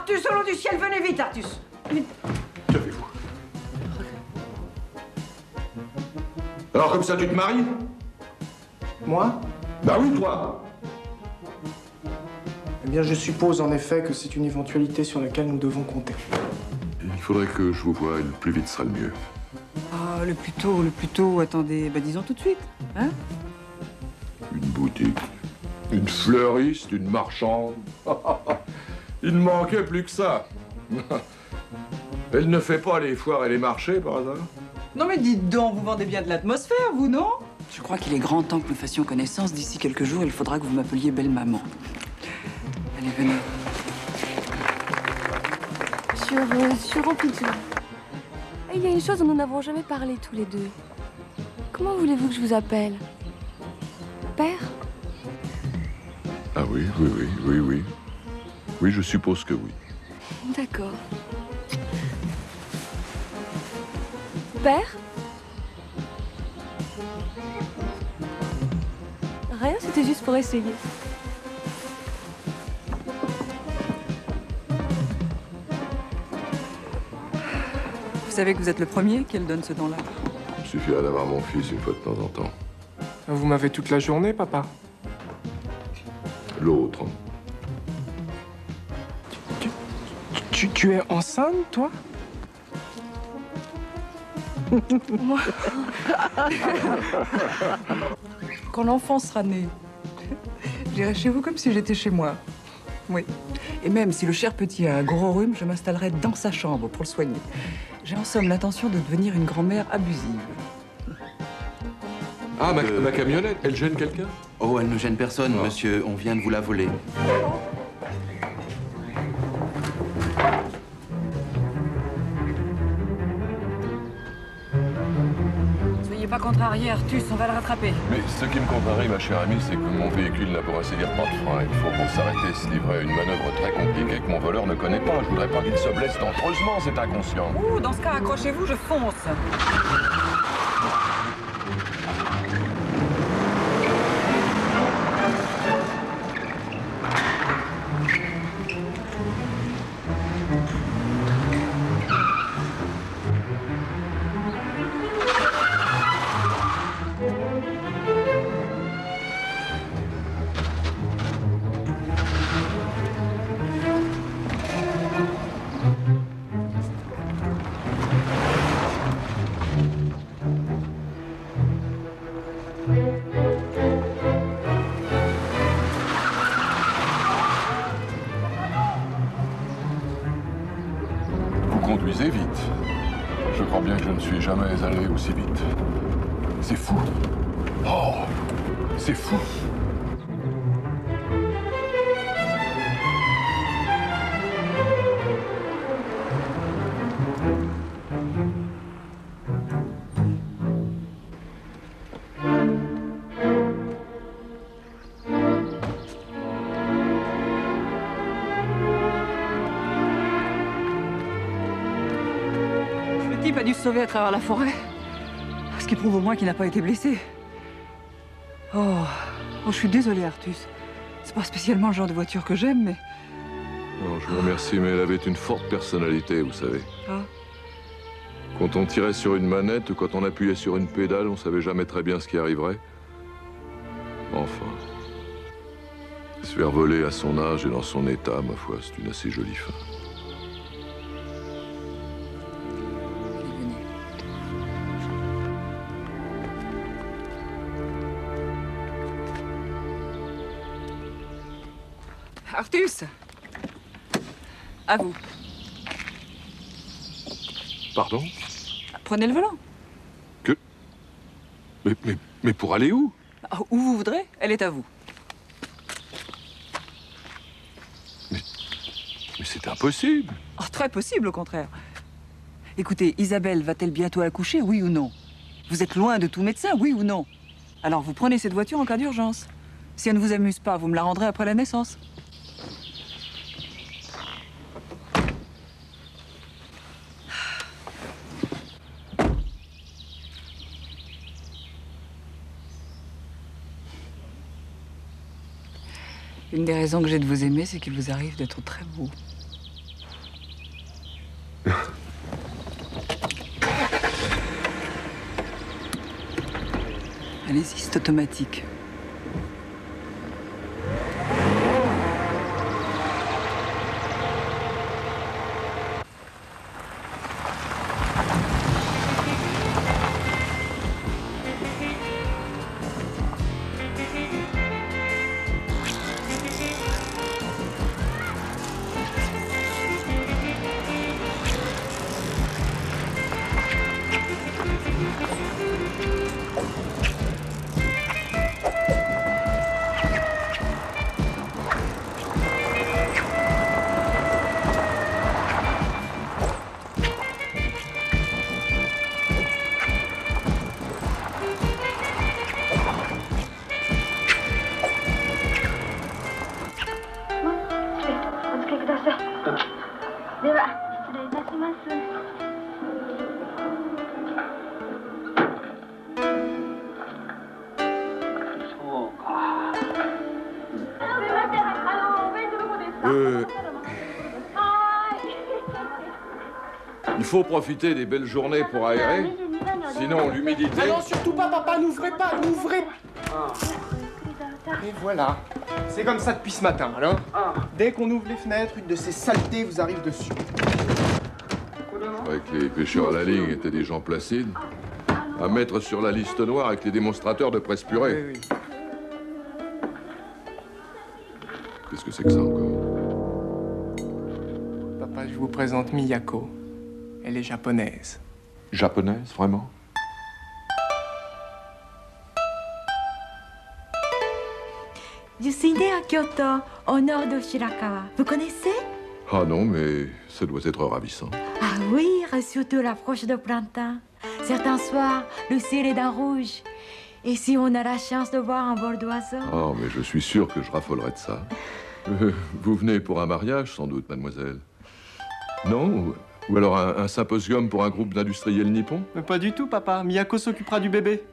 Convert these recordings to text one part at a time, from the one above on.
Artus, au nom du ciel, venez vite, Artus. Vite. Qu'avez-vous? Alors comme ça, tu te maries? Moi? Bah oui, toi. Eh bien, je suppose en effet que c'est une éventualité sur laquelle nous devons compter. Il faudrait que je vous voie, et le plus vite sera le mieux. Ah, le plus tôt, attendez, bah disons tout de suite, hein? Une boutique, une fleuriste, une marchande. Il ne manquait plus que ça. Elle ne fait pas les foires et les marchés, par hasard? Non mais dites donc, vous vendez bien de l'atmosphère, vous, non? Je crois qu'il est grand temps que nous fassions connaissance. D'ici quelques jours, il faudra que vous m'appeliez belle-maman. Allez, venez. Sur Amplitude. Il y a une chose dont nous n'avons jamais parlé tous les deux. Comment voulez-vous que je vous appelle? Père? Ah oui, oui, oui, oui, oui. Oui, je suppose que oui. D'accord. Père? Rien, c'était juste pour essayer. Vous savez que vous êtes le premier qu'elle donne ce don-là. Il suffira d'avoir mon fils une fois de temps en temps. Vous m'avez toute la journée, papa. L'autre. Tu es enceinte, toi? Moi? Quand l'enfant sera né, j'irai chez vous comme si j'étais chez moi. Oui. Et même si le cher petit a un gros rhume, je m'installerai dans sa chambre pour le soigner. J'ai en somme l'intention de devenir une grand-mère abusive. Ah, ma camionnette, elle gêne quelqu'un? Oh, elle ne gêne personne, Non. monsieur. On vient de vous la voler. Soyez pas contrarié, Artus, on va le rattraper. Mais ce qui me contrarie, ma chère amie, c'est que mon véhicule n'a pour ainsi dire pas de frein. Il faut pour s'arrêter et se livrer à une manœuvre très compliquée que mon voleur ne connaît pas. Je voudrais pas qu'il se blesse dangereusement, c'est inconscient. Ouh, dans ce cas, accrochez-vous, je fonce. Vous conduisez vite. Je crois bien que je ne suis jamais allé aussi vite. C'est fou. Oh, c'est fou. Le type a dû se sauver à travers la forêt. Ce qui prouve au moins qu'il n'a pas été blessé. Oh, je suis désolée, Artus. C'est pas spécialement le genre de voiture que j'aime, mais... Non, je vous remercie, mais elle avait une forte personnalité, vous savez. Ah. Quand on tirait sur une manette ou quand on appuyait sur une pédale, on savait jamais très bien ce qui arriverait. Enfin, se faire voler à son âge et dans son état, ma foi, c'est une assez jolie fin. Artus, à vous. Pardon? Prenez le volant. Que? Mais pour aller où? Ah, où vous voudrez, elle est à vous. Mais c'est impossible. Oh, très possible, au contraire. Écoutez, Isabelle va-t-elle bientôt accoucher, oui ou non? Vous êtes loin de tout médecin, oui ou non? Alors vous prenez cette voiture en cas d'urgence. Si elle ne vous amuse pas, vous me la rendrez après la naissance. Une des raisons que j'ai de vous aimer, c'est qu'il vous arrive d'être très beau. Allez-y, c'est automatique. Il faut profiter des belles journées pour aérer. Sinon, l'humidité... Ah non, surtout pas, papa, n'ouvrez pas, n'ouvrez pas. Et voilà. C'est comme ça depuis ce matin, alors. Dès qu'on ouvre les fenêtres, une de ces saletés vous arrive dessus. Je croyais que les pêcheurs à la ligne étaient des gens placides. À mettre sur la liste noire avec les démonstrateurs de presse purée. Oui. Qu'est-ce que c'est que ça encore? Papa, je vous présente Miyako. Elle est japonaise. Japonaise, vraiment? Je suis née à Kyoto, au nord de Shirakawa. Vous connaissez? Ah non, mais ça doit être ravissant. Ah oui, surtout l'approche de printemps. Certains soirs, le ciel est d'un rouge. Et si on a la chance de voir un vol d'oiseaux? Ah, mais je suis sûr que je raffolerai de ça. Vous venez pour un mariage, sans doute, mademoiselle? Non? Ou alors un symposium pour un groupe d'industriels nippons? Mais pas du tout, papa. Miyako s'occupera du bébé.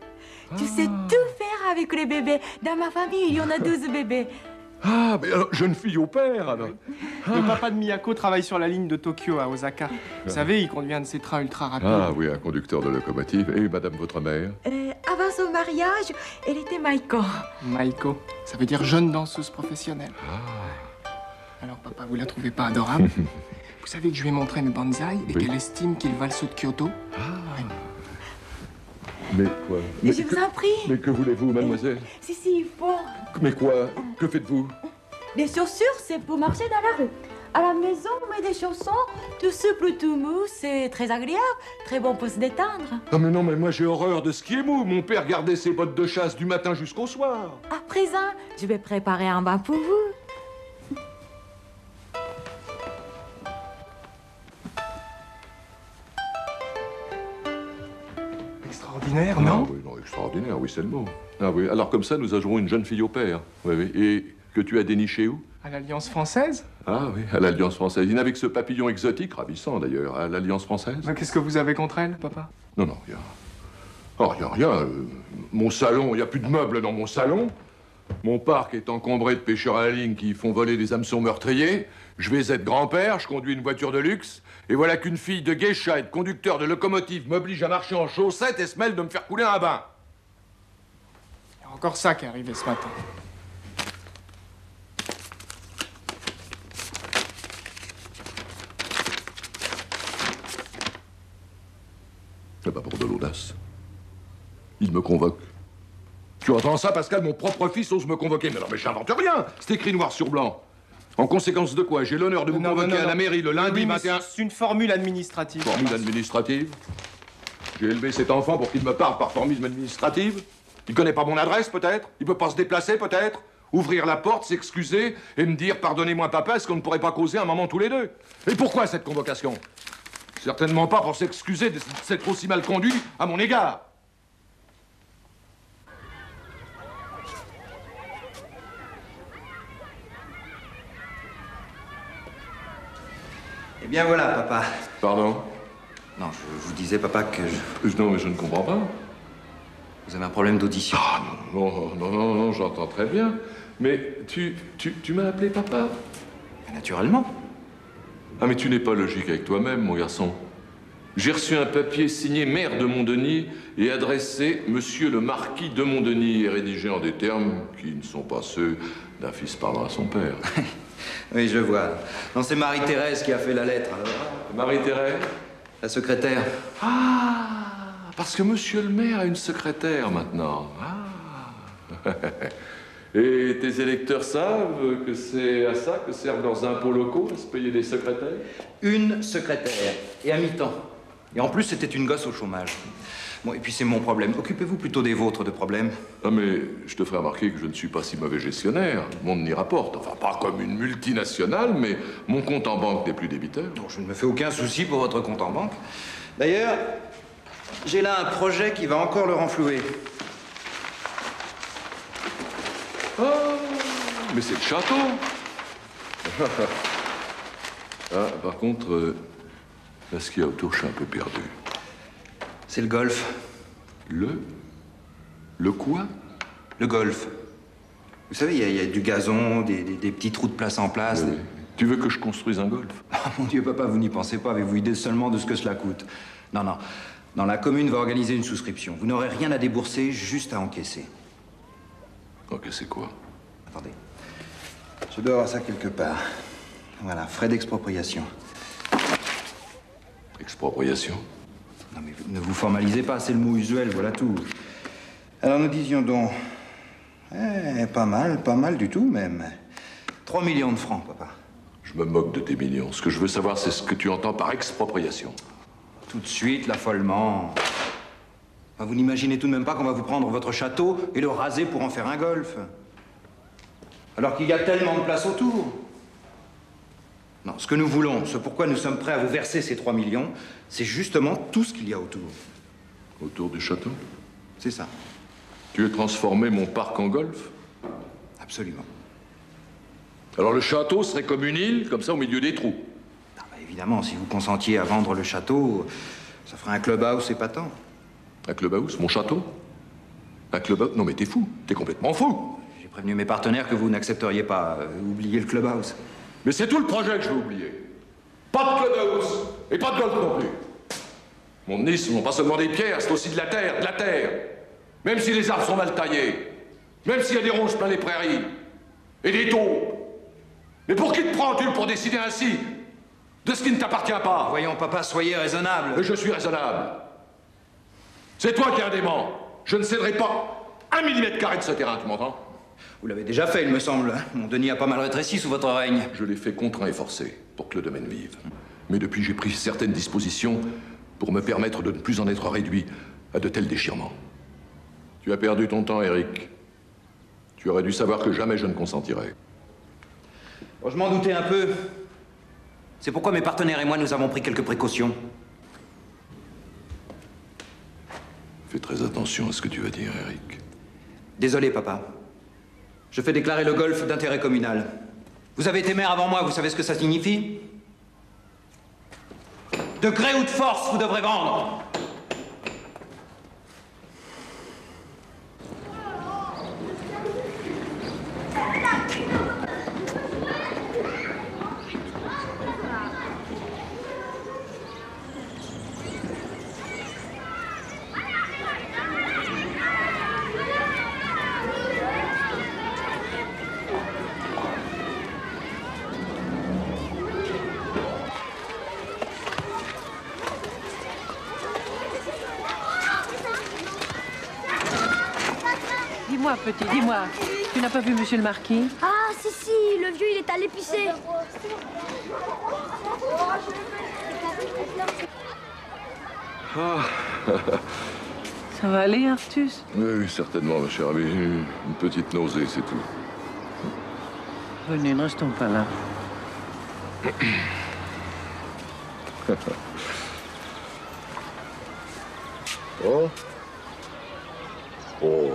Tu sais tout faire avec les bébés. Dans ma famille, il y en a 12 bébés. Ah, mais alors, jeune fille au père, alors. Le papa de Miyako travaille sur la ligne de Tokyo à Osaka. Vous savez, il conduit un de ces trains ultra rapides. Ah oui, un conducteur de locomotive. Et madame, votre mère? Avant son mariage, elle était Maiko. Maiko, ça veut dire jeune danseuse professionnelle. Alors, papa, vous la trouvez pas adorable? Vous savez que je lui ai montré mes bonsaïs et Oui. qu'elle estime qu'ils valent ceux de Kyoto? Mais quoi? Mais je vous en prie. Mais que voulez-vous, mademoiselle? Si, il faut. Mais quoi? Que faites-vous? Les chaussures, c'est pour marcher dans la rue. À la maison, on met des chaussons, tout souple, tout mou, c'est très agréable, très bon pour se détendre. Ah mais non, mais moi j'ai horreur de ce qui est mou. Mon père gardait ses bottes de chasse du matin jusqu'au soir. À présent, je vais préparer un bain pour vous. Extraordinaire, Ah non? oui, non, extraordinaire, oui, c'est le mot. Ah oui, alors comme ça, nous aurons une jeune fille au père. Oui, oui. Et que tu as déniché où? À l'Alliance française? Ah oui, à l'Alliance française. Il n'avait que ce papillon exotique, ravissant d'ailleurs, à l'Alliance française. Mais qu'est-ce que vous avez contre elle, papa? Non, non, rien. Oh, rien. Mon salon, il n'y a plus de meubles dans mon salon. Mon parc est encombré de pêcheurs à la ligne qui font voler des hameçons meurtriers. Je vais être grand-père, je conduis une voiture de luxe. Et voilà qu'une fille de geisha et de conducteur de locomotive m'oblige à marcher en chaussettes et se mêle de me faire couler un bain. Il y a encore ça qui est arrivé ce matin. C'est pas pour de l'audace. Il me convoque. Tu entends ça, Pascal? Mon propre fils ose me convoquer. Mais non, mais j'invente rien. C'est écrit noir sur blanc. En conséquence de quoi, j'ai l'honneur de vous convoquer à la mairie le lundi Oui, mais 21... c'est une formule administrative. Formule administrative. J'ai élevé cet enfant pour qu'il me parle par formule administrative. Il connaît pas mon adresse, peut-être? Il peut pas se déplacer, peut-être? Ouvrir la porte, s'excuser et me dire « Pardonnez-moi, papa, est-ce qu'on ne pourrait pas causer un moment tous les deux ?» Et pourquoi cette convocation? Certainement pas pour s'excuser de s'être aussi mal conduit à mon égard. Eh bien voilà, papa. Pardon? Non, je vous disais, papa, que Non, mais je ne comprends pas. vous avez un problème d'audition. Ah non, j'entends très bien. Mais tu m'as appelé papa? Naturellement. Ah, mais tu n'es pas logique avec toi-même, mon garçon. J'ai reçu un papier signé maire de Montdenis et adressé Monsieur le Marquis de Montdenis et rédigé en des termes qui ne sont pas ceux d'un fils parlant à son père. Oui, je vois. Non, c'est Marie-Thérèse qui a fait la lettre, alors. Marie-Thérèse? La secrétaire. Ah, parce que Monsieur le maire a une secrétaire maintenant. Ah. Et tes électeurs savent que c'est à ça que servent leurs impôts locaux, à se payer des secrétaires? Une secrétaire, et à mi-temps. Et en plus, c'était une gosse au chômage. Bon, et puis c'est mon problème. Occupez-vous plutôt des vôtres de problèmes. Ah, mais je te ferai remarquer que je ne suis pas si mauvais gestionnaire. Mon n'y rapporte. Enfin, pas comme une multinationale, mais mon compte en banque n'est plus débiteur. Non, je ne me fais aucun souci pour votre compte en banque. D'ailleurs, j'ai là un projet qui va encore le renflouer. Ah, mais c'est le château. Ah, par contre, là, ce qu'il y a autour, je suis un peu perdu. C'est le golf. Le quoi? Le golf. Vous savez, il y a du gazon, des petits trous de place en place. Oui. Tu veux que je construise un golf? Oh, mon Dieu, papa, vous n'y pensez pas. Avez-vous idée seulement de ce que cela coûte? Non, non. Non, la commune va organiser une souscription. Vous n'aurez rien à débourser, juste à encaisser. Encaisser quoi? Attendez. Je dois avoir ça quelque part. Voilà, frais d'expropriation. Expropriation? Non, mais ne vous formalisez pas, c'est le mot usuel, voilà tout. Alors, nous disions donc... pas mal du tout, même. 3 millions de francs, papa. Je me moque de tes millions. Ce que je veux savoir, c'est ce que tu entends par expropriation. Tout de suite, l'affolement. Enfin, vous n'imaginez tout de même pas qu'on va vous prendre votre château et le raser pour en faire un golf. Alors qu'il y a tellement de place autour. Non, ce que nous voulons, ce pourquoi nous sommes prêts à vous verser ces 3 millions, c'est justement tout ce qu'il y a autour. Autour du château? C'est ça. Tu veux transformer mon parc en golf? Absolument. Alors le château serait comme une île, comme ça, au milieu des trous? Ah, bah, évidemment, si vous consentiez à vendre le château, ça ferait un clubhouse épatant. Un clubhouse? Mon château? Un clubhouse? Non mais t'es fou, t'es complètement fou. J'ai prévenu mes partenaires que vous n'accepteriez pas. Oubliez le clubhouse. Mais c'est tout le projet que je vais oublier. Pas de clubhouse et pas de golf non plus. Montdenis, ce sont pas seulement des pierres, c'est aussi de la terre, de la terre. Même si les arbres sont mal taillés, même s'il y a des ronces plein les prairies, et des taupes. Mais pour qui te prends-tu pour décider ainsi de ce qui ne t'appartient pas? Voyons, papa, soyez raisonnable. Et je suis raisonnable. C'est toi qui es un dément. Je ne céderai pas 1 mm² de ce terrain, tu m'entends? Vous l'avez déjà fait, il me semble. Mon Denis a pas mal rétréci sous votre règne. Je l'ai fait contraint et forcé pour que le domaine vive. Mais depuis, j'ai pris certaines dispositions pour me permettre de ne plus en être réduit à de tels déchirements. Tu as perdu ton temps, Eric. Tu aurais dû savoir que jamais je ne consentirais. Bon, je m'en doutais un peu. C'est pourquoi mes partenaires et moi, nous avons pris quelques précautions. Fais très attention à ce que tu vas dire, Eric. Désolé, papa. Je fais déclarer le golf d'intérêt communal. Vous avez été maire avant moi, vous savez ce que ça signifie? De gré ou de force, vous devrez vendre. Dis-moi, petit, dis-moi. Tu n'as pas vu Monsieur le Marquis? Ah, si, le vieux, il est allé pisser. Ça va aller, Artus? Oui, certainement, ma chère amie. Une petite nausée, c'est tout. Venez, ne restons pas là. Oh. Oh.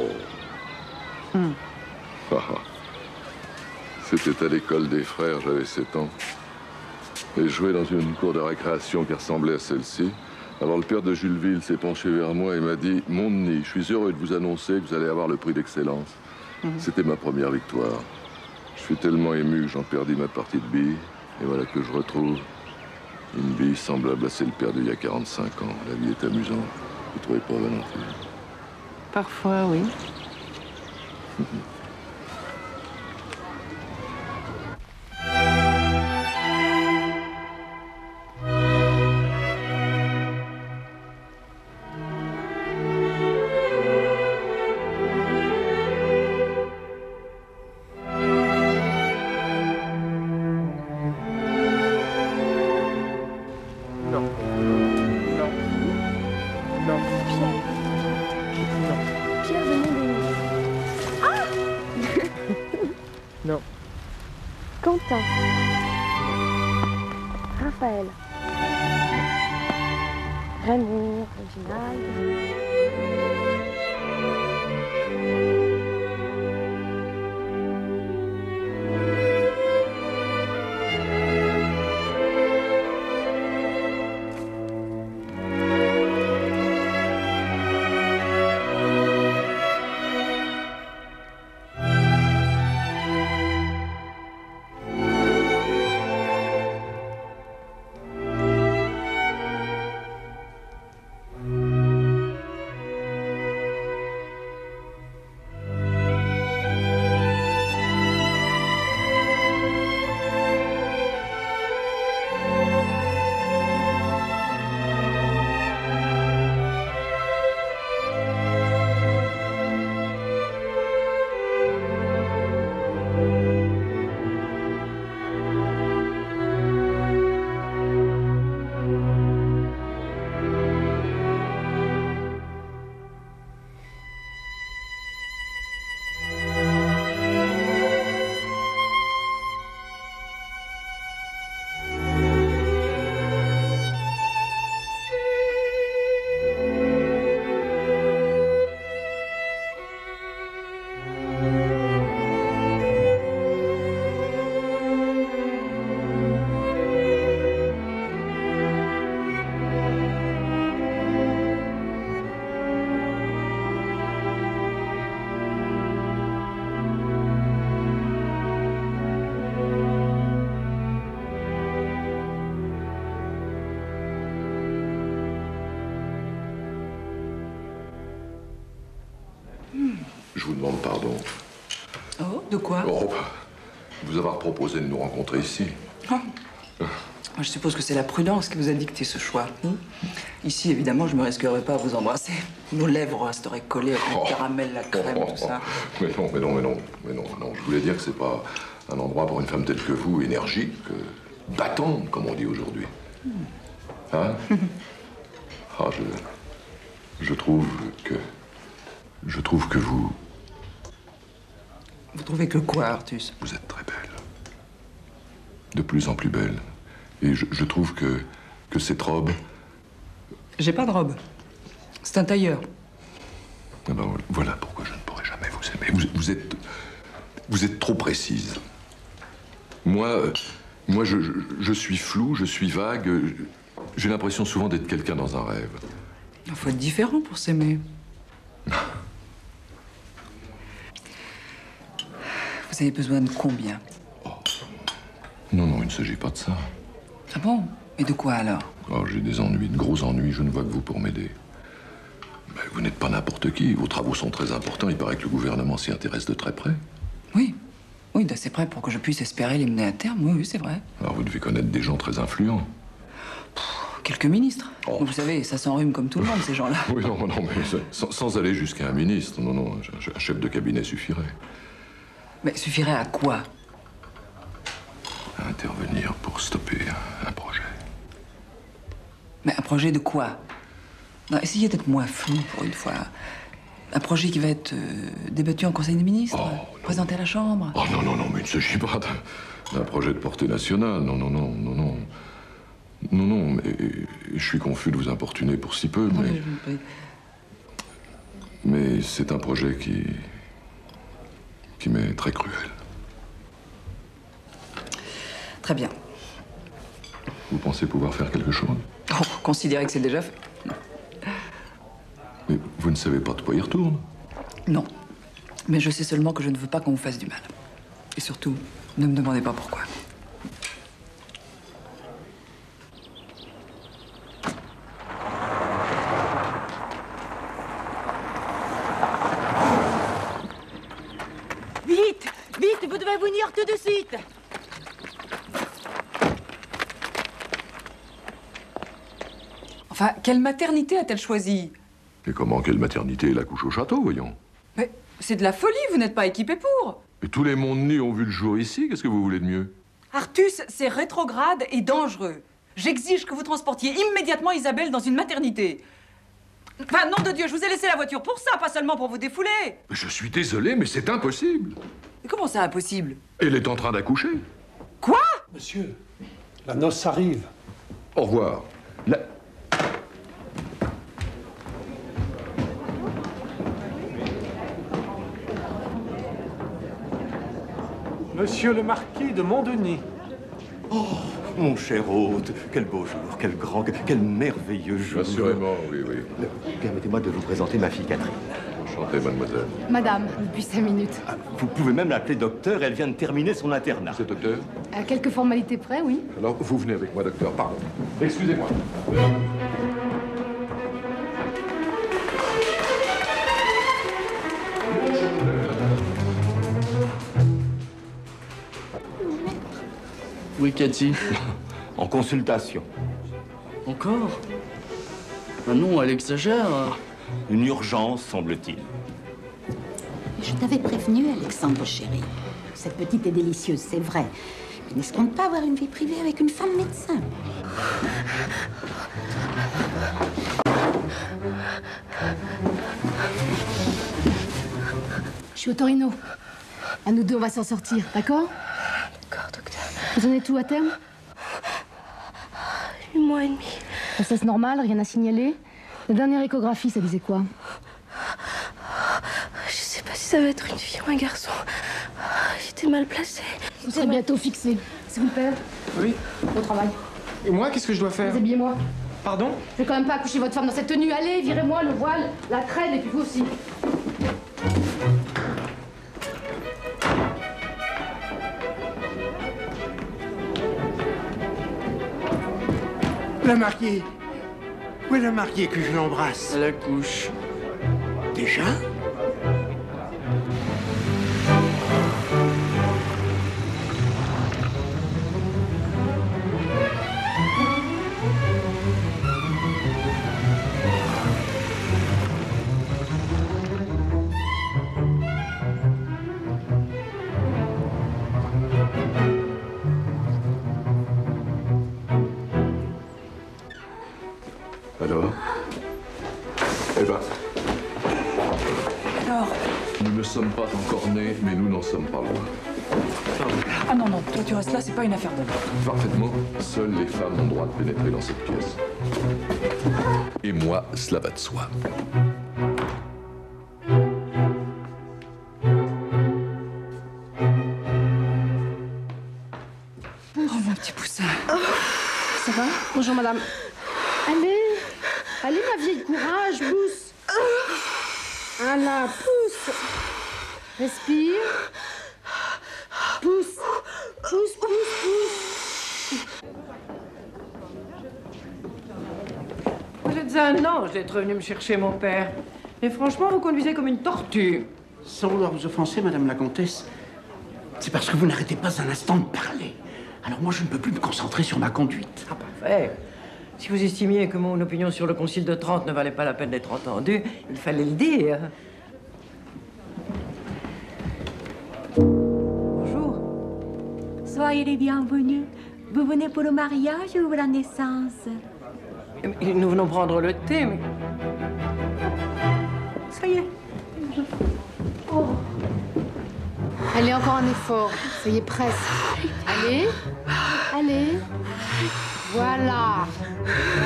C'était à l'école des frères, j'avais 7 ans. Et je jouais dans une cour de récréation qui ressemblait à celle-ci. Alors le père de Julesville s'est penché vers moi et m'a dit « Montdenis, je suis heureux de vous annoncer que vous allez avoir le prix d'excellence. » C'était ma première victoire. Je suis tellement ému que j'en perdis ma partie de billes. Et voilà que je retrouve Une bille semblable à celle perdue il y a 45 ans. La vie est amusante. Vous trouvez pas, Valentine? Parfois, oui. Pierre de Montbéliard. Non. Quentin. Raphaël. Raymond, Réginald. Je vous demande pardon. Oh, de quoi? Oh, vous avoir proposé de nous rencontrer ici. Ah. Je suppose que c'est la prudence qui vous a dicté ce choix. Ici, évidemment, je me risquerais pas à vous embrasser. Nos lèvres resteraient collées avec le caramel, la crème, tout ça. Mais non. Je voulais dire que c'est pas un endroit pour une femme telle que vous, énergique, battante, comme on dit aujourd'hui. Hein? Ah, je trouve que vous... Vous trouvez que quoi, Artus? Vous êtes très belle. De plus en plus belle. Et je trouve que cette robe... J'ai pas de robe. C'est un tailleur. Ah ben, voilà pourquoi je ne pourrai jamais vous aimer. Vous êtes trop précise. Moi, je suis flou, je suis vague. J'ai l'impression souvent d'être quelqu'un dans un rêve. Il faut être différent pour s'aimer. Vous avez besoin de combien? Oh. Non, il ne s'agit pas de ça. Ah bon? Et de quoi alors? Oh, j'ai des ennuis, de gros ennuis, je ne vois que vous pour m'aider. Mais vous n'êtes pas n'importe qui, vos travaux sont très importants, il paraît que le gouvernement s'y intéresse de très près. Oui, d'assez près pour que je puisse espérer les mener à terme, oui, c'est vrai. Alors vous devez connaître des gens très influents. Quelques ministres. Oh. Vous savez, ça s'enrhume comme tout le monde, ces gens-là. Oui, non, mais sans aller jusqu'à un ministre, non, un chef de cabinet suffirait. Mais suffirait à quoi? À intervenir pour stopper un projet. Mais un projet de quoi? Non, essayez d'être moins flou pour une fois. Un projet qui va être débattu en Conseil des ministres, présenté à la Chambre. Oh non, mais il ne s'agit pas d'un projet de portée nationale. Non, mais je suis confus de vous importuner pour si peu, mais c'est un projet qui m'est très cruel. Très bien. Vous pensez pouvoir faire quelque chose? Oh, considérez que c'est déjà fait. Mais vous ne savez pas de quoi il retourne? Non. Mais je sais seulement que je ne veux pas qu'on vous fasse du mal. Et surtout, ne me demandez pas pourquoi. sort tout de suite. Enfin, quelle maternité a-t-elle choisi? Et comment, quelle maternité? La couche au château, voyons. Mais c'est de la folie, vous n'êtes pas équipé pour. Mais tous les mondes nus ont vu le jour ici, qu'est-ce que vous voulez de mieux? Artus, c'est rétrograde et dangereux. J'exige que vous transportiez immédiatement Isabelle dans une maternité. Enfin, nom de Dieu, je vous ai laissé la voiture pour ça, pas seulement pour vous défouler. Je suis désolé, mais c'est impossible. Mais comment ça, impossible? Elle est en train d'accoucher. Quoi? Monsieur, la noce arrive. Au revoir. Monsieur le marquis de Montdenis. Oh, mon cher hôte, quel beau jour, quel grand, quel merveilleux jour. Assurément, oui, oui. Permettez-moi de vous présenter ma fille Catherine. Enchantée, mademoiselle. Madame, depuis 5 minutes. Vous pouvez même l'appeler docteur, elle vient de terminer son internat. C'est docteur? À quelques formalités près, oui. Alors, vous venez avec moi, docteur, pardon. Excusez-moi. Oui, Cathy. En consultation. Encore? Ah non, elle exagère. Une urgence, semble-t-il. Je t'avais prévenu, Alexandre chéri. Cette petite est délicieuse, c'est vrai. Mais n'escompte pas avoir une vie privée avec une femme médecin. Je suis au Torino. À nous deux, on va s'en sortir, d'accord? D'accord, docteur. Vous en êtes où à terme? 8 mois et demi. Grossesse normale, rien à signaler. La dernière échographie, ça disait quoi? Je sais pas si ça va être une fille ou un garçon. J'étais mal placée. Vous serez bientôt fixé. C'est vous le père? Oui. Au travail. Et moi, qu'est-ce que je dois faire? Déshabillez-moi. Pardon? Je vais quand même pas accoucher votre femme dans cette tenue. Allez, virez-moi le voile, la traîne et puis vous aussi. Le marquis. Où est le marquis que je l'embrasse? Elle accouche. Déjà? Alors? Eh ben, Alors? nous ne sommes pas encore nés, mais nous n'en sommes pas loin. Ah non, non, toi tu restes là, c'est pas une affaire d'homme. Parfaitement. Seules les femmes ont le droit de pénétrer dans cette pièce. Et moi, cela va de soi. Oh, mon petit poussin. Ça va? Bonjour, madame. Allez, allez, ma vieille, courage, pousse. Voilà, pousse. Respire. Pousse, pousse, pousse, pousse. Vous êtes un ange d'être venu me chercher, mon père. Et franchement, vous conduisez comme une tortue. Sans vouloir vous offenser, madame la comtesse, c'est parce que vous n'arrêtez pas un instant de parler. Alors moi, je ne peux plus me concentrer sur ma conduite. Ah, parfait. Si vous estimiez que mon opinion sur le Concile de Trente ne valait pas la peine d'être entendue, il fallait le dire. Bonjour. Soyez les bienvenus. Vous venez pour le mariage ou la naissance? Nous venons prendre le thé, mais... Ça y est. Allez, encore un effort. Ça y est, presque. Allez, allez. Voilà.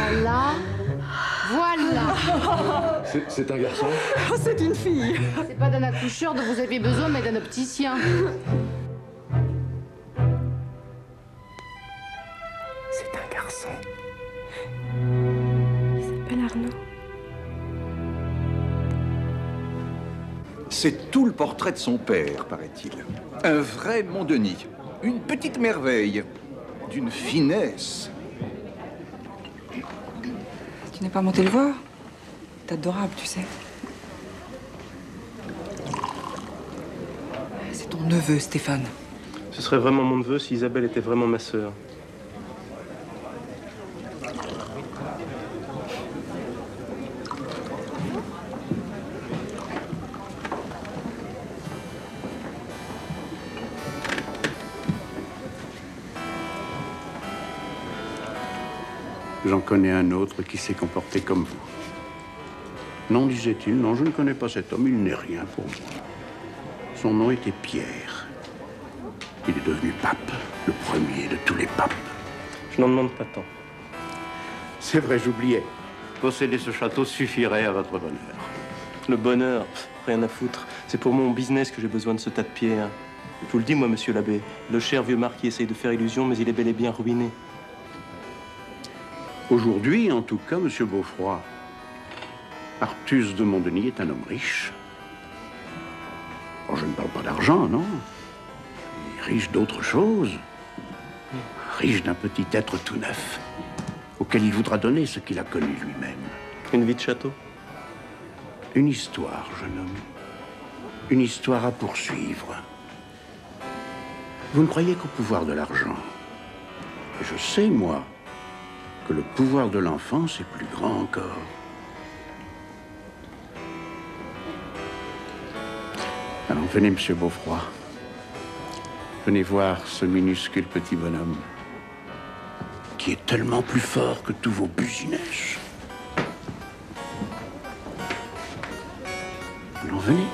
Voilà. Voilà. C'est un garçon? Oh, c'est une fille. C'est pas d'un accoucheur dont vous aviez besoin, mais d'un opticien. C'est un garçon. Il s'appelle Arnaud. C'est tout le portrait de son père, paraît-il. Un vrai Montdenis. Une petite merveille. D'une finesse. Tu n'es pas monté le voir? T'es adorable, tu sais. C'est ton neveu, Stéphane. Ce serait vraiment mon neveu si Isabelle était vraiment ma sœur. J'en connais un autre qui s'est comporté comme vous. Non, disait-il, non, je ne connais pas cet homme, il n'est rien pour moi. Son nom était Pierre. Il est devenu pape, le premier de tous les papes. Je n'en demande pas tant. C'est vrai, j'oubliais. Posséder ce château suffirait à votre bonheur. Le bonheur, rien à foutre. C'est pour mon business que j'ai besoin de ce tas de pierres. Je vous le dis, moi, monsieur l'abbé, le cher vieux marquis essaye de faire illusion, mais il est bel et bien ruiné. Aujourd'hui, en tout cas, monsieur Beaufroy, Artus de Montdenis est un homme riche. Oh, je ne parle pas d'argent, non. Il est riche d'autre chose. Riche d'un petit être tout neuf, auquel il voudra donner ce qu'il a connu lui-même. Une vie de château? Une histoire, jeune homme. Une histoire à poursuivre. Vous ne croyez qu'au pouvoir de l'argent. Et je sais, moi, que le pouvoir de l'enfance est plus grand encore. Alors venez, monsieur Beaufroy. Venez voir ce minuscule petit bonhomme qui est tellement plus fort que tous vos business. Alors venez.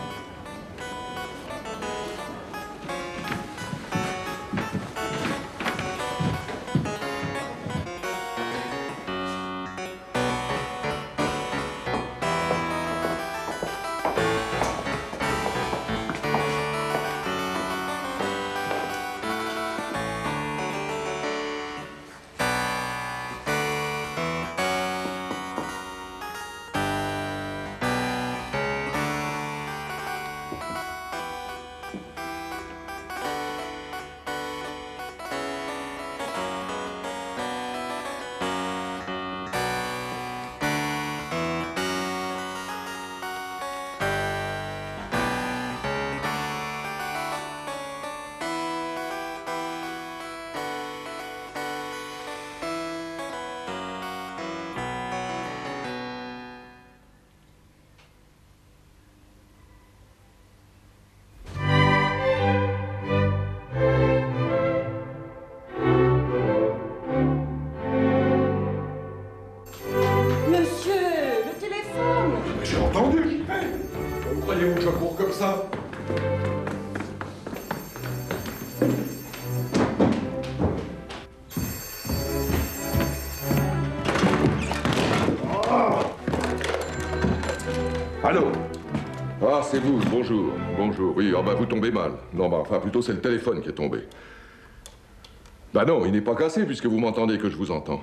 Allô? Ah, c'est vous, bonjour. Bonjour, oui, ah bah vous tombez mal. Non, bah enfin, plutôt c'est le téléphone qui est tombé. Bah non, il n'est pas cassé puisque vous m'entendez que je vous entends.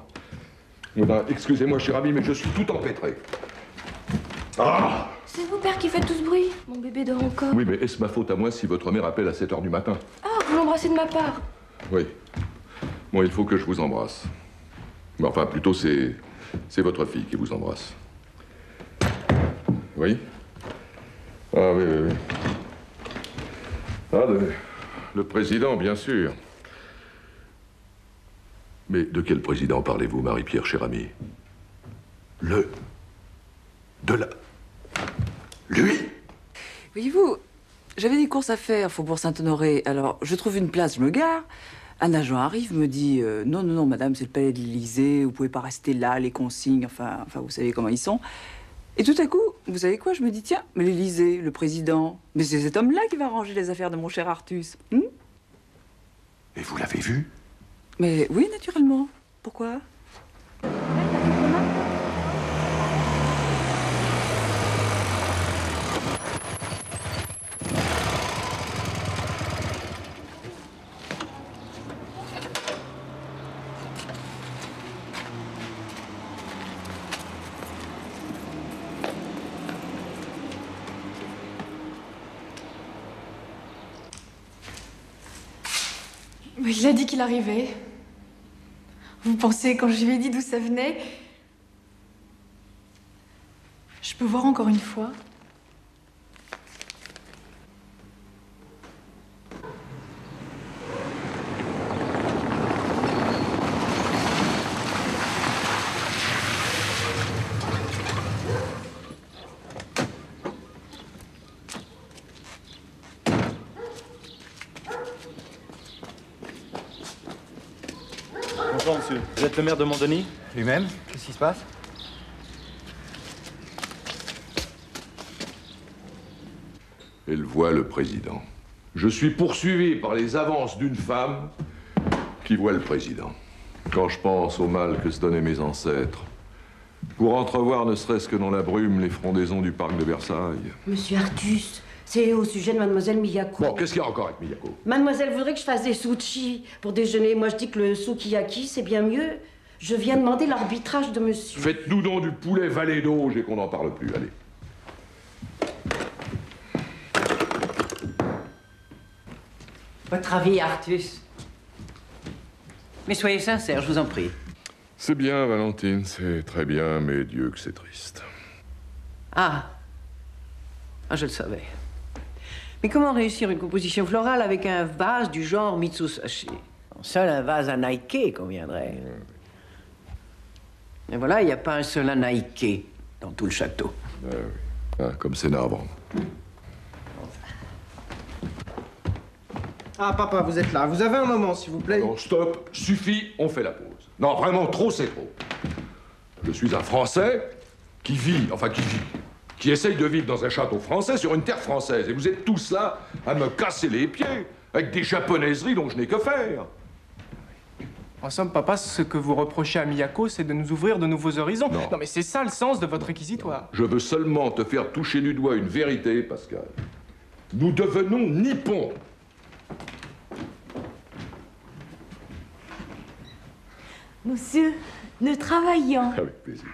Eh ben, excusez-moi, cher ami, mais je suis tout empêtré. Ah! C'est vous, père, qui faites tout ce bruit? Mon bébé dort encore. Oui, mais est-ce ma faute à moi si votre mère appelle à 7 h du matin? Ah, vous l'embrassez de ma part. Oui. Bon, il faut que je vous embrasse. Mais enfin, plutôt, c'est votre fille qui vous embrasse. Oui? Ah oui, oui, oui. Ah, le président, bien sûr. Mais de quel président parlez-vous, Marie-Pierre, cher ami? Lui? Voyez-vous, j'avais des courses à faire, Faubourg Saint-Honoré. Alors, je trouve une place, je me gare. Un agent arrive, me dit non, non, non, madame, c'est le palais de l'Élysée, vous pouvez pas rester là, les consignes, enfin, vous savez comment ils sont. Et tout à coup, vous savez quoi? Je me dis, tiens, mais l'Élysée, le président, mais c'est cet homme-là qui va arranger les affaires de mon cher Artus. Et vous l'avez vu? Mais oui, naturellement. Pourquoi? Il a dit qu'il arrivait. Vous pensez, quand je lui ai dit d'où ça venait, je peux voir encore une fois? Bonjour, monsieur. Vous êtes le maire de Montdenis? Lui-même. Qu'est-ce qui se passe? Elle voit le président. Je suis poursuivi par les avances d'une femme qui voit le président. Quand je pense au mal que se donnaient mes ancêtres, pour entrevoir ne serait-ce que dans la brume les frondaisons du parc de Versailles. Monsieur Artus, c'est au sujet de mademoiselle Miyako. Bon, qu'est-ce qu'il y a encore avec Miyako? Mademoiselle voudrait que je fasse des sushis pour déjeuner. Moi, je dis que le sukiyaki, c'est bien mieux. Je viens demander l'arbitrage de monsieur. Faites-nous donc du poulet valet d'auge et qu'on n'en parle plus, allez. Votre avis, Artus? Mais soyez sincère, je vous en prie. C'est bien, Valentine, c'est très bien, mais Dieu que c'est triste. Ah, je le savais. Mais comment réussir une composition florale avec un vase du genre Mitsusashi? Seul un vase à Nike conviendrait. Et voilà, il n'y a pas un seul Nike dans tout le château. Ah oui. Ah, comme c'est navrant. Ah, papa, vous êtes là. Vous avez un moment, s'il vous plaît? Non, stop, suffit, on fait la pause. Non, vraiment, trop, c'est trop. Je suis un Français qui essaye de vivre dans un château français sur une terre française. Et vous êtes tous là à me casser les pieds avec des japonaiseries dont je n'ai que faire. En somme, papa, ce que vous reprochez à Miyako, c'est de nous ouvrir de nouveaux horizons. Non, mais c'est ça le sens de votre réquisitoire. Je veux seulement te faire toucher du doigt une vérité, Pascal. Nous devenons nippons. Monsieur, nous travaillons. Avec plaisir.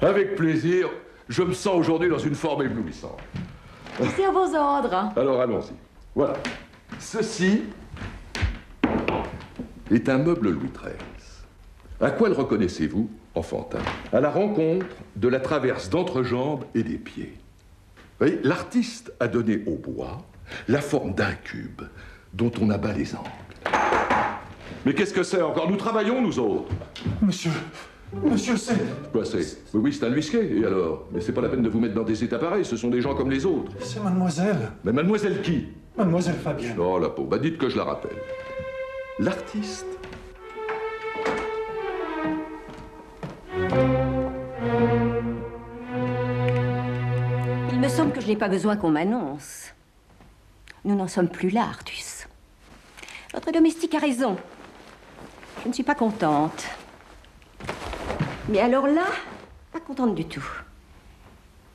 Avec plaisir. Je me sens aujourd'hui dans une forme éblouissante. C'est à vos ordres. Alors allons-y. Voilà. Ceci est un meuble Louis XIII. À quoi le reconnaissez-vous, enfantin? À la rencontre de la traverse d'entrejambe et des pieds. Vous voyez, l'artiste a donné au bois la forme d'un cube dont on abat les angles. Mais qu'est-ce que c'est encore? Nous travaillons, nous autres. Monsieur, c'est... Quoi, c'est? Oui, c'est un Luisquet, et alors? Mais c'est pas la peine de vous mettre dans des états pareils, ce sont des gens comme les autres. C'est mademoiselle. Mais mademoiselle qui? Mademoiselle Fabienne. Oh, la pauvre. Bah, dites que je la rappelle. L'artiste. Il me semble que je n'ai pas besoin qu'on m'annonce. Nous n'en sommes plus là, Artus. Votre domestique a raison. Je ne suis pas contente. Mais alors là, pas contente du tout.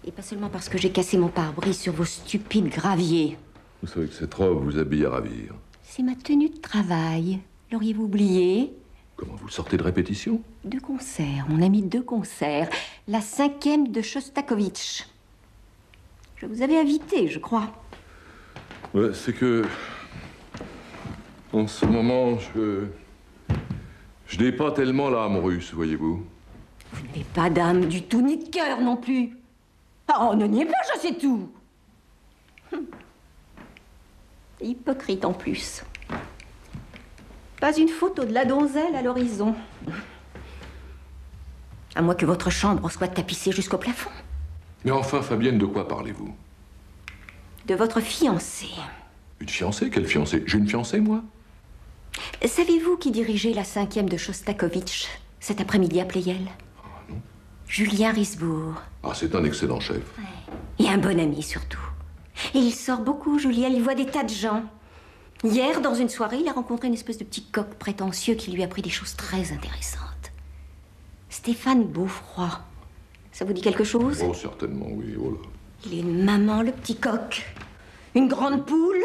Et pas seulement parce que j'ai cassé mon pare-brise sur vos stupides graviers. Vous savez que cette robe vous habille à ravir. C'est ma tenue de travail. L'auriez-vous oublié? Comment vous sortez de répétition? 2 concerts, mon ami, 2 concerts. La 5e de Shostakovich. Je vous avais invité, je crois. Ouais, c'est que... En ce moment, je n'ai pas tellement l'âme russe, voyez-vous. Vous n'avez pas d'âme du tout, ni de cœur non plus. Oh, ne niez pas, je sais tout. Hypocrite en plus. Pas une photo de la donzelle à l'horizon. À moins que votre chambre soit tapissée jusqu'au plafond. Mais enfin, Fabienne, de quoi parlez-vous? De votre fiancée. Une fiancée? Quelle fiancée? J'ai une fiancée, moi? Savez-vous qui dirigeait la 5e de Shostakovich cet après-midi à Pleyel? Non. Julien Risbourg. Ah, c'est un excellent chef. Et un bon ami, surtout. Et il sort beaucoup, Julien. Il voit des tas de gens. Hier, dans une soirée, il a rencontré une espèce de petit coq prétentieux qui lui a appris des choses très intéressantes. Stéphane Beaufroid. Ça vous dit quelque chose? Oh, certainement, oui. Oh là. Il est une maman, le petit coq. Une grande poule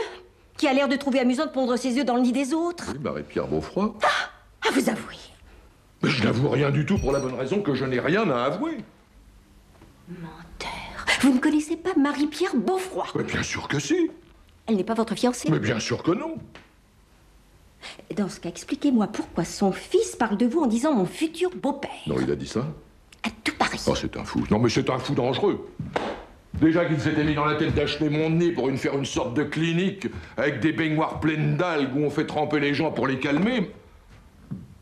qui a l'air de trouver amusant de pondre ses œufs dans le nid des autres. Oui, Marie-Pierre Beaufroid. Ah, vous avouez. Mais je n'avoue rien du tout pour la bonne raison que je n'ai rien à avouer. Menteur. Vous ne connaissez pas Marie-Pierre Beaufroid? Mais bien sûr que si. Elle n'est pas votre fiancée? Mais bien sûr que non. Dans ce cas, expliquez-moi pourquoi son fils parle de vous en disant mon futur beau-père. Non, il a dit ça? À tout Paris. Oh, c'est un fou. Non, mais c'est un fou dangereux. Déjà qu'il s'était mis dans la tête d'acheter mon nez pour faire une sorte de clinique avec des baignoires pleines d'algues où on fait tremper les gens pour les calmer.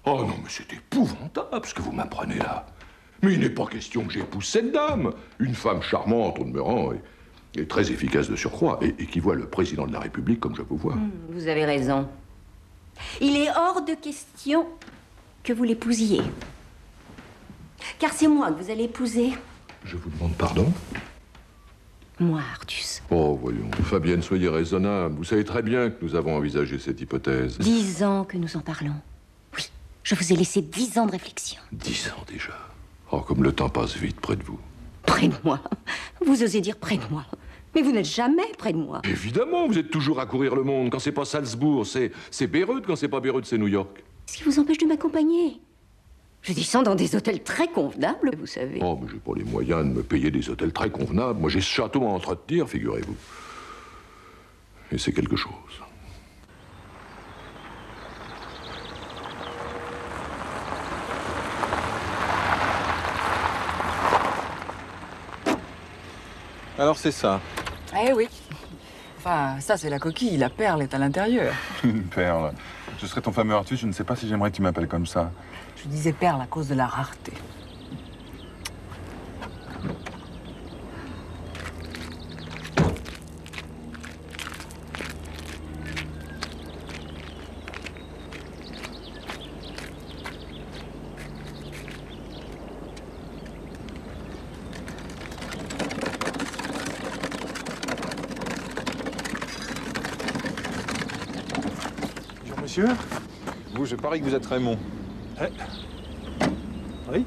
Oh non, mais c'est épouvantable ce que vous m'apprenez là. Mais il n'est pas question que j'épouse cette dame. Une femme charmante au demeurant et très efficace de surcroît et qui voit le président de la République comme je vous vois. Vous avez raison. Il est hors de question que vous l'épousiez. Car c'est moi que vous allez épouser. Je vous demande pardon? Moi, Artus. Oh, voyons. Fabienne, soyez raisonnable. Vous savez très bien que nous avons envisagé cette hypothèse. 10 ans que nous en parlons. Oui, je vous ai laissé 10 ans de réflexion. 10 ans déjà. Oh, comme le temps passe vite près de vous. Près de moi? Vous osez dire près de moi? Mais vous n'êtes jamais près de moi. Évidemment, vous êtes toujours à courir le monde. Quand c'est pas Salzbourg, c'est Beyrouth. Quand c'est pas Beyrouth, c'est New York. Ce qui vous empêche de m'accompagner? Je descends dans des hôtels très convenables, vous savez. Oh, mais j'ai pas les moyens de me payer des hôtels très convenables. Moi, j'ai ce château à entretenir, figurez-vous. Et c'est quelque chose. Alors c'est ça. Eh oui. Enfin, ça, c'est la coquille. La perle est à l'intérieur. Une perle. Je serais ton fameux Artus, je ne sais pas si j'aimerais que tu m'appelles comme ça. Je disais perle à cause de la rareté. Bonjour monsieur. Vous, je parie que vous êtes Raymond. Oui?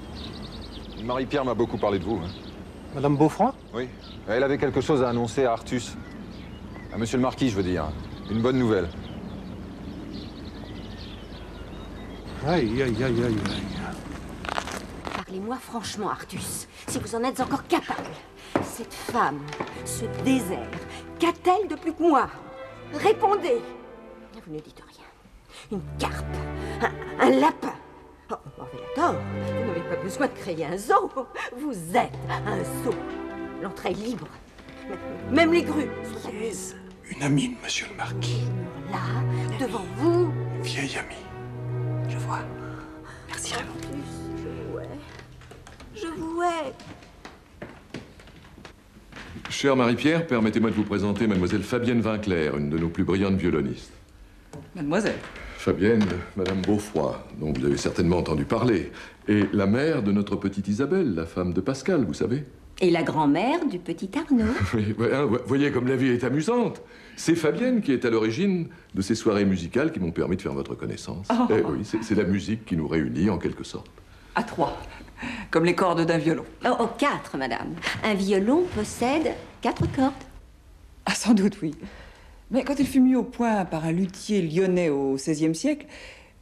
Marie-Pierre m'a beaucoup parlé de vous. Hein. Madame Beaufroid? Oui. Elle avait quelque chose à annoncer à Artus. À monsieur le marquis, je veux dire. Une bonne nouvelle. Aïe, aïe, aïe, aïe, aïe. Parlez-moi franchement, Artus, si vous en êtes encore capable. Cette femme, ce désert, qu'a-t-elle de plus que moi? Répondez. Vous ne dites rien. Une carpe, un lapin. Oh, Vélator, vous n'avez pas besoin de créer un zoo. Vous êtes un zoo. L'entrée est libre. Même les grues sont admises. Une amie de monsieur le marquis. Là, devant vous. Vieille amie. Je vois. Merci, Raymond. Je vous hais. Je vous hais. Chère Marie-Pierre, permettez-moi de vous présenter mademoiselle Fabienne Vinclair, une de nos plus brillantes violonistes. Mademoiselle. Fabienne, madame Beaufroid, dont vous avez certainement entendu parler, et la mère de notre petite Isabelle, la femme de Pascal, vous savez. Et la grand-mère du petit Arnaud. Oui, voyez comme la vie est amusante. C'est Fabienne qui est à l'origine de ces soirées musicales qui m'ont permis de faire votre connaissance. Oh. Eh oui, c'est la musique qui nous réunit en quelque sorte. À 3. Comme les cordes d'un violon. Oh, 4, madame. Un violon possède 4 cordes. Ah, sans doute, oui. Mais quand il fut mis au point par un luthier lyonnais au XVIe siècle,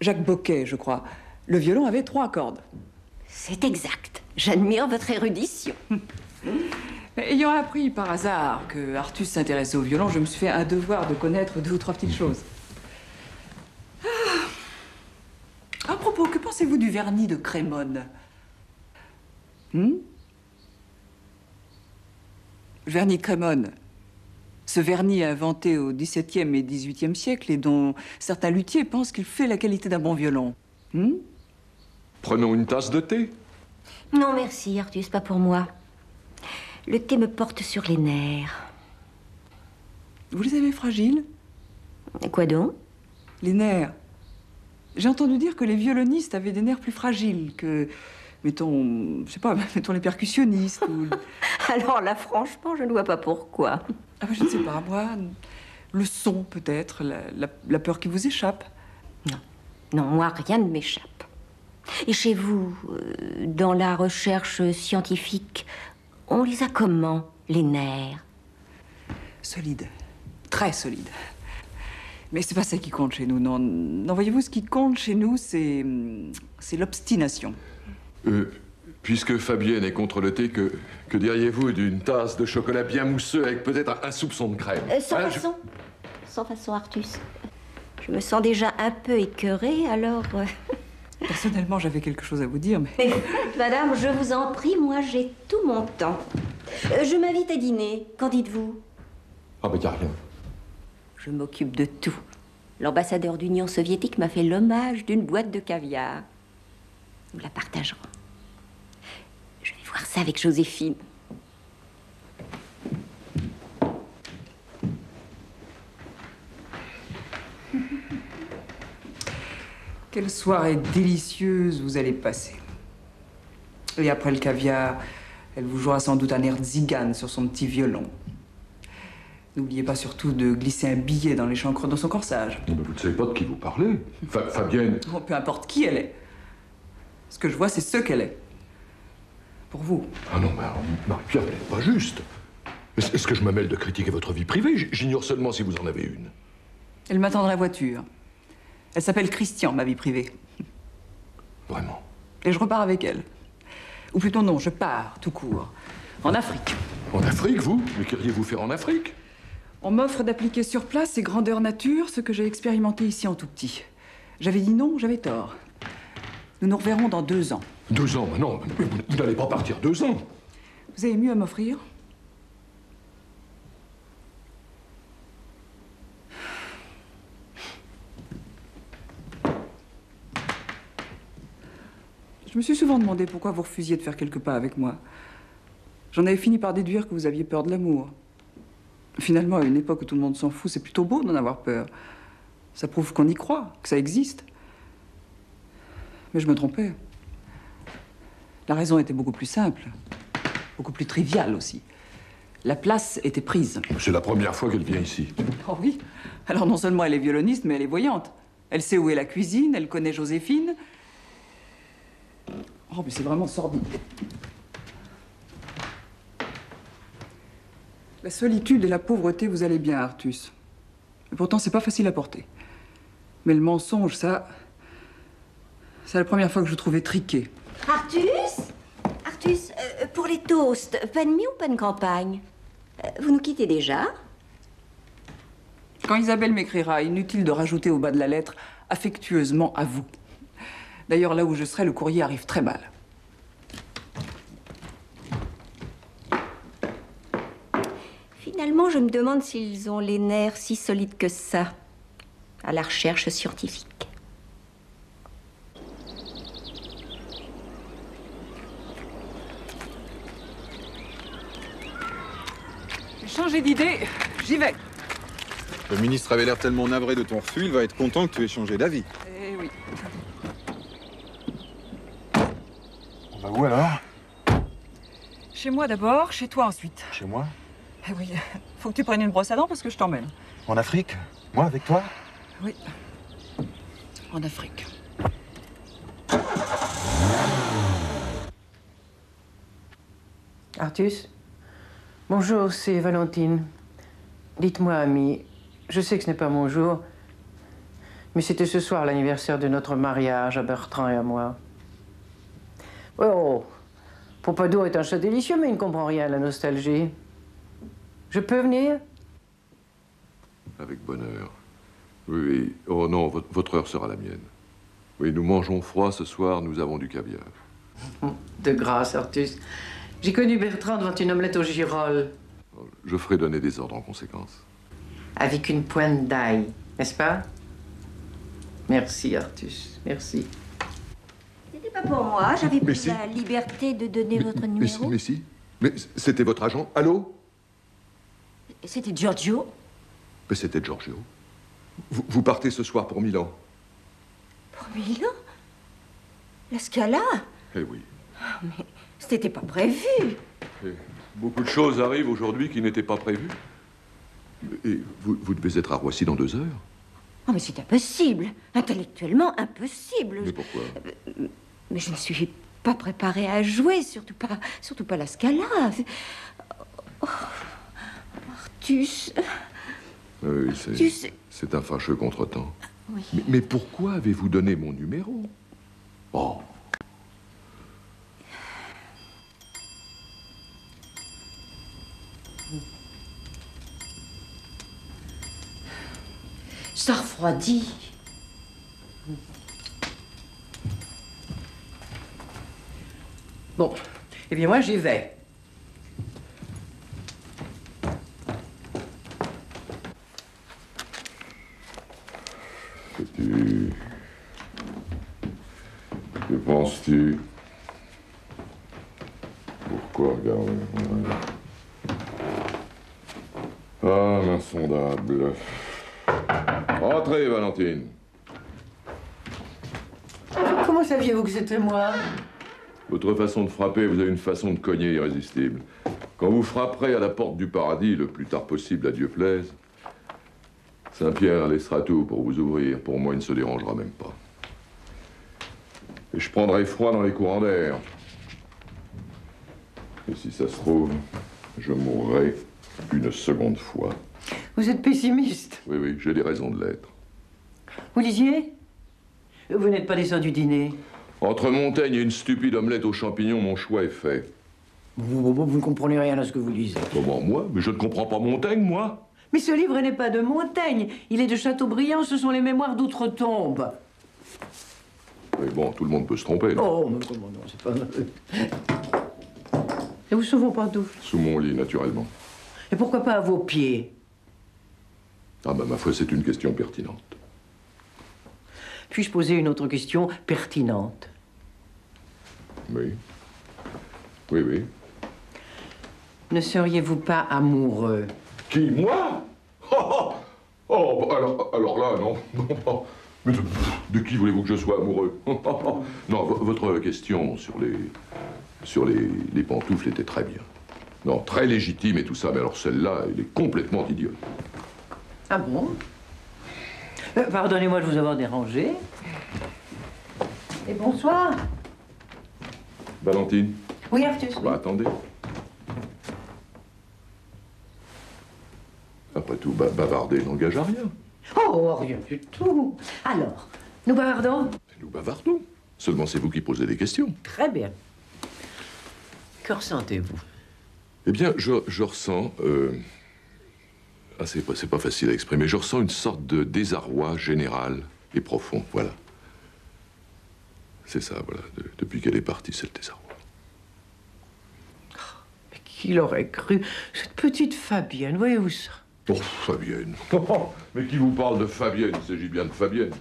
Jacques Boquet, je crois, le violon avait 3 cordes. C'est exact. J'admire votre érudition. Mais ayant appris par hasard que Artus s'intéressait au violon, je me suis fait un devoir de connaître 2 ou 3 petites choses. Ah. À propos, que pensez-vous du vernis de Crémone? Le vernis de Crémone. Ce vernis inventé au XVIIe et XVIIIe siècle et dont certains luthiers pensent qu'il fait la qualité d'un bon violon. Prenons une tasse de thé. Non, merci, Artus, pas pour moi. Le thé me porte sur les nerfs. Vous les avez fragiles? Quoi donc? Les nerfs. J'ai entendu dire que les violonistes avaient des nerfs plus fragiles que, mettons, je sais pas, mettons les percussionnistes ou... Alors là, franchement, je ne vois pas pourquoi. Ah, je ne sais pas, moi, le son peut-être, la peur qui vous échappe. Non, moi, rien ne m'échappe. Et chez vous, dans la recherche scientifique, on les a comment, les nerfs? Solides. Très solides. Mais c'est pas ça qui compte chez nous, non. Non, voyez-vous, ce qui compte chez nous, c'est l'obstination. Puisque Fabienne est contre le thé, que diriez-vous d'une tasse de chocolat bien mousseux avec peut-être un soupçon de crème? Sans façon, Artus. Je me sens déjà un peu écœurée, alors... Personnellement, j'avais quelque chose à vous dire, mais... Madame, je vous en prie, moi, j'ai tout mon temps. Je m'invite à dîner. Qu'en dites-vous? Ah, ben, y a rien. Je m'occupe de tout. L'ambassadeur d'Union soviétique m'a fait l'hommage d'une boîte de caviar. Nous la partagerons. Je vais voir ça avec Joséphine. Quelle soirée délicieuse vous allez passer. Et après le caviar, elle vous jouera sans doute un air de zigane sur son petit violon. N'oubliez pas surtout de glisser un billet dans les chancres de son corsage. Mais vous ne savez pas de qui vous parlez. Fabienne. Oh, peu importe qui elle est. Ce que je vois, c'est ce qu'elle est. Pour vous. Ah non, mais Marie-Pierre, elle n'est pas juste. Est-ce que je me mêle de critiquer votre vie privée? J'ignore seulement si vous en avez une. Elle m'attend dans la voiture. Elle s'appelle Christian, ma vie privée. Vraiment? Et je repars avec elle. Ou plutôt non, je pars, tout court. En Afrique. En Afrique, vous? Mais qu'iriez-vous faire en Afrique? On m'offre d'appliquer sur place et grandeur nature ce que j'ai expérimenté ici en tout petit. J'avais dit non, j'avais tort. Nous nous reverrons dans 2 ans. 2 ans? Mais non, vous n'allez pas partir 2 ans. Vous avez mieux à m'offrir? Je me suis souvent demandé pourquoi vous refusiez de faire quelques pas avec moi. J'en avais fini par déduire que vous aviez peur de l'amour. Finalement, à une époque où tout le monde s'en fout, c'est plutôt beau d'en avoir peur. Ça prouve qu'on y croit, que ça existe. Mais je me trompais. La raison était beaucoup plus simple, beaucoup plus triviale aussi. La place était prise. C'est la première fois qu'elle vient ici. Oh oui. Alors non seulement elle est violoniste, mais elle est voyante. Elle sait où est la cuisine, elle connaît Joséphine. Oh, mais c'est vraiment sordide. La solitude et la pauvreté, vous allez bien, Artus. Et pourtant, c'est pas facile à porter. Mais le mensonge, ça... C'est la première fois que je trouvais triqué. Artus? Artus, pour les toasts, pain de mie ou pain de campagne? Vous nous quittez déjà? Quand Isabelle m'écrira, inutile de rajouter au bas de la lettre « affectueusement à vous ». D'ailleurs, là où je serai, le courrier arrive très mal. Finalement, je me demande s'ils ont les nerfs si solides que ça, à la recherche scientifique. J'ai changé d'idée, j'y vais. Le ministre avait l'air tellement navré de ton refus, il va être content que tu aies changé d'avis. Eh oui. On va où alors? Chez moi d'abord, chez toi ensuite. Chez moi? Eh oui, faut que tu prennes une brosse à dents parce que je t'emmène. En Afrique? Moi, avec toi? Oui. En Afrique. Artus? Bonjour, c'est Valentine. Dites-moi, ami, je sais que ce n'est pas mon jour, mais c'était ce soir l'anniversaire de notre mariage à Bertrand et à moi. Oh, Pompadour est un chat délicieux, mais il ne comprend rien à la nostalgie. Je peux venir? Avec bonheur. Oui, oui. Oh non, votre heure sera la mienne. Oui, nous mangeons froid ce soir, nous avons du caviar. De grâce, Artus. J'ai connu Bertrand devant une omelette au girolles. Je ferai donner des ordres en conséquence. Avec une pointe d'ail, n'est-ce pas? Merci, Artus, merci. C'était pas pour moi, j'avais pris la liberté de donner votre numéro. Mais si. Mais c'était votre agent? Allô? C'était Giorgio. Mais c'était Giorgio. Vous partez ce soir pour Milan. Pour Milan? La Scala? Eh oui. Mais c'était pas prévu. Et beaucoup de choses arrivent aujourd'hui qui n'étaient pas prévues. Et vous devez être à Roissy dans 2 heures. Oh, mais c'est impossible. Intellectuellement impossible. Mais pourquoi? Mais je ne suis pas préparée à jouer, surtout pas la Scala. Oh, Artus. Oui, c'est un fâcheux contretemps. Oui. Mais pourquoi avez-vous donné mon numéro? Oh. Ça refroidit. Bon, eh bien moi j'y vais. Que penses-tu? Pourquoi regarder? Ah, l'insondable. Entrez, Valentine. Comment saviez-vous que c'était moi? Votre façon de frapper, vous avez une façon de cogner irrésistible. Quand vous frapperez à la porte du paradis, le plus tard possible, à Dieu plaise, Saint-Pierre laissera tout pour vous ouvrir. Pour moi, il ne se dérangera même pas. Et je prendrai froid dans les courants d'air. Et si ça se trouve, je mourrai une seconde fois. Vous êtes pessimiste. Oui, oui, j'ai des raisons de l'être. Vous lisiez? Vous n'êtes pas descendu dîner? Entre Montaigne et une stupide omelette aux champignons, mon choix est fait. Vous ne comprenez rien à ce que vous lisez. Comment, moi? Mais je ne comprends pas Montaigne, moi. Mais ce livre n'est pas de Montaigne. Il est de Chateaubriand. Ce sont les mémoires d'outre-tombe. Mais bon, tout le monde peut se tromper, non? Oh, mais comment non, c'est pas vrai. Et vous sous vos pantoufles? Sous mon lit, naturellement. Et pourquoi pas à vos pieds? Ah ben, ma foi, c'est une question pertinente. Puis-je poser une autre question pertinente? Oui. Oui, oui. Ne seriez-vous pas amoureux? Qui, moi? Oh, bah alors là, non. Non. Mais de qui voulez-vous que je sois amoureux? Non, votre question sur les pantoufles était très bien. Non, très légitime et tout ça, mais alors celle-là, elle est complètement idiote. Ah bon? Pardonnez-moi de vous avoir dérangé. Et bonsoir. Valentine? Oui, Artus, oui. Bah, attendez. Après tout, bavarder n'engage à rien. Oh, rien du tout. Alors, nous bavardons? Nous bavardons. Seulement, c'est vous qui posez des questions. Très bien. Que ressentez-vous? Eh bien, je ressens... Ah, c'est pas facile à exprimer. Je ressens une sorte de désarroi général et profond, voilà. C'est ça, voilà. Depuis qu'elle est partie, c'est le désarroi. Mais qui l'aurait cru? Cette petite Fabienne, voyez-vous ça? Oh, Fabienne. Mais qui vous parle de Fabienne? Il s'agit bien de Fabienne.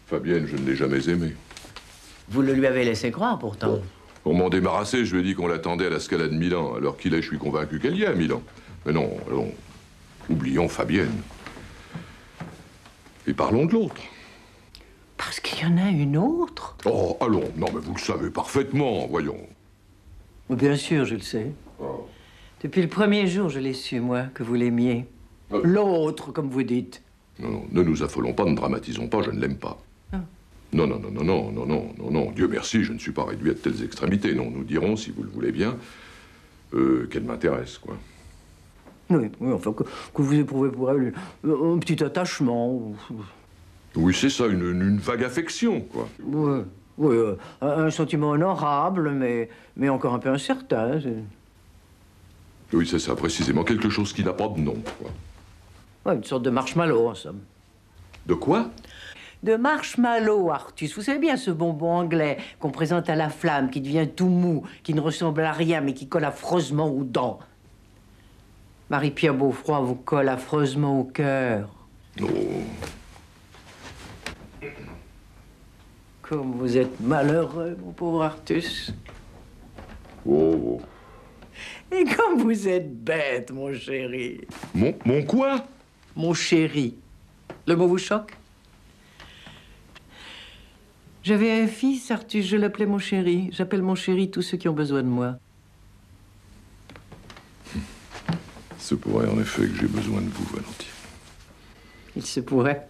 Fabienne, je ne l'ai jamais aimée. Vous le lui avez laissé croire, pourtant. Pour m'en débarrasser, je lui ai dit qu'on l'attendait à la Scala de Milan. Alors qu'il est, je suis convaincu qu'elle y est à Milan. Mais non, allons, oublions Fabienne. Et parlons de l'autre. Parce qu'il y en a une autre? Oh, allons. Non, mais vous le savez parfaitement, voyons. Bien sûr, je le sais. Oh. Depuis le premier jour, je l'ai su, moi, que vous l'aimiez. L'autre, comme vous dites. Non, non, ne nous affolons pas, ne dramatisons pas, je ne l'aime pas. Non, non, non, non, non, non, non, non, non. Dieu merci, je ne suis pas réduit à de telles extrémités. Non, nous dirons, si vous le voulez bien, qu'elle m'intéresse, quoi. Oui, oui, enfin, que vous éprouvez pour elle un petit attachement. Oui, c'est ça, une vague affection, quoi. Oui, oui, un sentiment honorable, mais encore un peu incertain. Oui, c'est ça, précisément. Quelque chose qui n'a pas de nom, quoi. Ouais, une sorte de marshmallow, en somme. De quoi? De marshmallow, Artus. Vous savez bien ce bonbon anglais qu'on présente à la flamme, qui devient tout mou, qui ne ressemble à rien, mais qui colle affreusement aux dents. Marie-Pierre Beaufroid vous colle affreusement au cœur. Oh. Comme vous êtes malheureux, mon pauvre Artus. Oh. Et comme vous êtes bête, mon chéri. Mon quoi? Mon chéri. Le mot vous choque? J'avais un fils, Artus, je l'appelais mon chéri. J'appelle mon chéri tous ceux qui ont besoin de moi. Il se pourrait en effet que j'ai besoin de vous, Valentine. Il se pourrait.